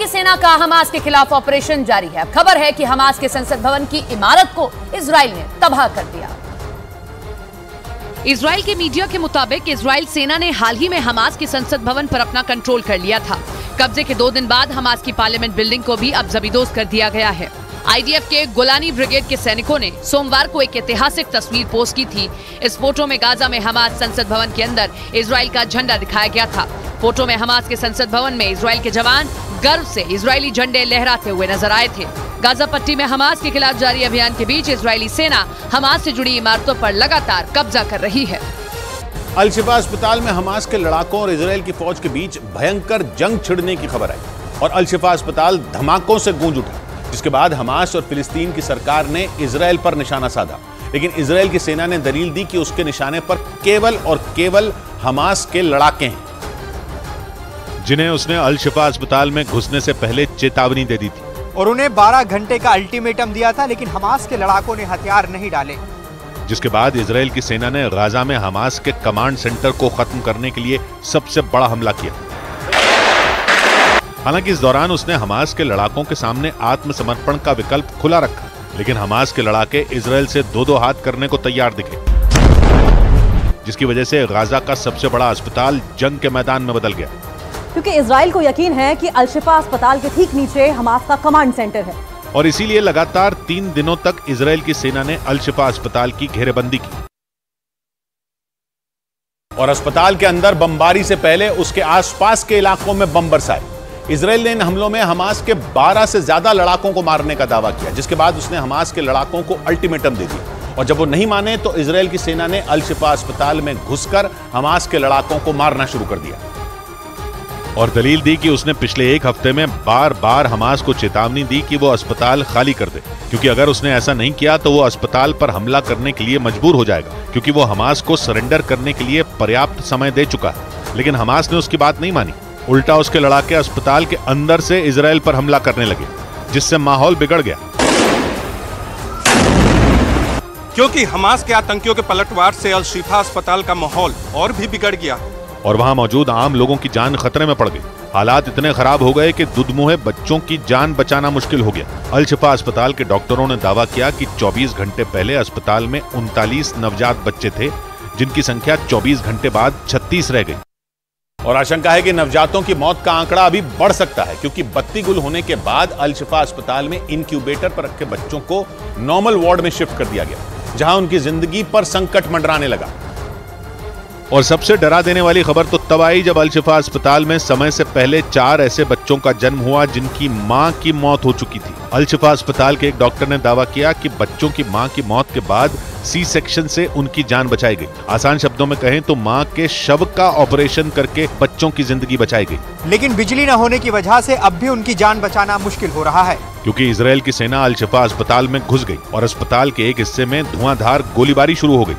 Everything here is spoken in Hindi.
की सेना का हमास के खिलाफ ऑपरेशन जारी है। खबर है कि हमास के संसद भवन की इमारत को इजराइल ने तबाह कर दिया। इजराइल के मीडिया के मुताबिक इजराइल सेना ने हाल ही में हमास के संसद भवन पर अपना कंट्रोल कर लिया था। कब्जे के 2 दिन बाद हमास की पार्लियामेंट बिल्डिंग को भी अब जबरदोज कर दिया गया है। आईडीएफ के गोलानी ब्रिगेड के सैनिकों ने सोमवार को एक ऐतिहासिक तस्वीर पोस्ट की थी। इस फोटो में गाजा में हमास संसद भवन के अंदर इजराइल का झंडा दिखाया गया था। फोटो में हमास के संसद भवन में इजराइल के जवान गर्व से इजरायली झंडे लहराते हुए नजर आए थे। गाजा पट्टी में हमास के खिलाफ जारी अभियान के बीच इजरायली सेना हमास से जुड़ी इमारतों पर लगातार कब्जा कर रही है। अल शिफा अस्पताल में हमास के लड़ाकों और इजराइल की फौज के बीच भयंकर जंग छिड़ने की खबर आई और अल शिफा अस्पताल धमाकों से गूंज उठा, जिसके बाद हमास और फिलिस्तीन की सरकार ने इजराइल पर निशाना साधा। लेकिन इजराइल की सेना ने दलील दी कि उसके निशाने पर केवल और केवल हमास के लड़ाके हैं, जिन्हें उसने अल शिफा अस्पताल में घुसने से पहले चेतावनी दे दी थी और उन्हें 12 घंटे का अल्टीमेटम दिया था, लेकिन हमास के लड़ाकों ने हथियार नहीं डाले। जिसके बाद इजराइल की सेना ने गाजा में हमास के कमांड सेंटर को खत्म करने के लिए सबसे बड़ा हमला किया। हालांकि इस दौरान उसने हमास के लड़ाकों के सामने आत्मसमर्पण का विकल्प खुला रखा, लेकिन हमास के लड़ाके इजराइल से 2-2 हाथ करने को तैयार दिखे, जिसकी वजह से गाजा का सबसे बड़ा अस्पताल जंग के मैदान में बदल गया। क्योंकि इजराइल को यकीन है कि अल शिफा अस्पताल के ठीक नीचे हमास का कमांड सेंटर है और इसीलिए लगातार 3 दिनों तक इजराइल की सेना ने अल शिफा अस्पताल की घेरेबंदी की और अस्पताल के अंदर बमबारी से पहले उसके आसपास के इलाकों में बम बरसाए। इजराइल ने इन हमलों में हमास के 12 से ज्यादा लड़ाकों को मारने का दावा किया, जिसके बाद उसने हमास के लड़ाकों को अल्टीमेटम दे दिया और जब वो नहीं माने तो इजराइल की सेना ने अल शिफा अस्पताल में घुसकर हमास के लड़ाकों को मारना शुरू कर दिया और दलील दी कि उसने पिछले 1 हफ्ते में बार-बार हमास को चेतावनी दी कि वो अस्पताल खाली कर दे, क्योंकि अगर उसने ऐसा नहीं किया तो वो अस्पताल पर हमला करने के लिए मजबूर हो जाएगा, क्योंकि वो हमास को सरेंडर करने के लिए पर्याप्त समय दे चुका है। लेकिन हमास ने उसकी बात नहीं मानी। उल्टा उसके लड़ाके अस्पताल के अंदर से इजराइल पर हमला करने लगे, जिससे माहौल बिगड़ गया। क्योंकि हमास के आतंकियों के पलटवार से अल शिफा अस्पताल का माहौल और भी बिगड़ गया और वहां मौजूद आम लोगों की जान खतरे में पड़ गई। हालात इतने खराब हो गए कि दुधमुहे बच्चों की जान बचाना मुश्किल हो गया। अल शिफा अस्पताल के डॉक्टरों ने दावा किया कि 24 घंटे पहले अस्पताल में 39 नवजात बच्चे थे, जिनकी संख्या 24 घंटे बाद 36 रह गई और आशंका है कि नवजातों की मौत का आंकड़ा अभी बढ़ सकता है, क्योंकि बत्ती गुल होने के बाद अल शिफा अस्पताल में इंक्यूबेटर पर रखे बच्चों को नॉर्मल वार्ड में शिफ्ट कर दिया गया, जहां उनकी जिंदगी पर संकट मंडराने लगा। और सबसे डरा देने वाली खबर तो तब आई जब अल शिफा अस्पताल में समय से पहले 4 ऐसे बच्चों का जन्म हुआ जिनकी मां की मौत हो चुकी थी। अल शिफा अस्पताल के एक डॉक्टर ने दावा किया कि बच्चों की मां की मौत के बाद सी सेक्शन से उनकी जान बचाई गई। आसान शब्दों में कहें तो मां के शव का ऑपरेशन करके बच्चों की जिंदगी बचाई गई। लेकिन बिजली न होने की वजह से अब भी उनकी जान बचाना मुश्किल हो रहा है, क्योंकि इजराइल की सेना अल शिफा अस्पताल में घुस गई और अस्पताल के एक हिस्से में धुआंधार गोलीबारी शुरू हो गई।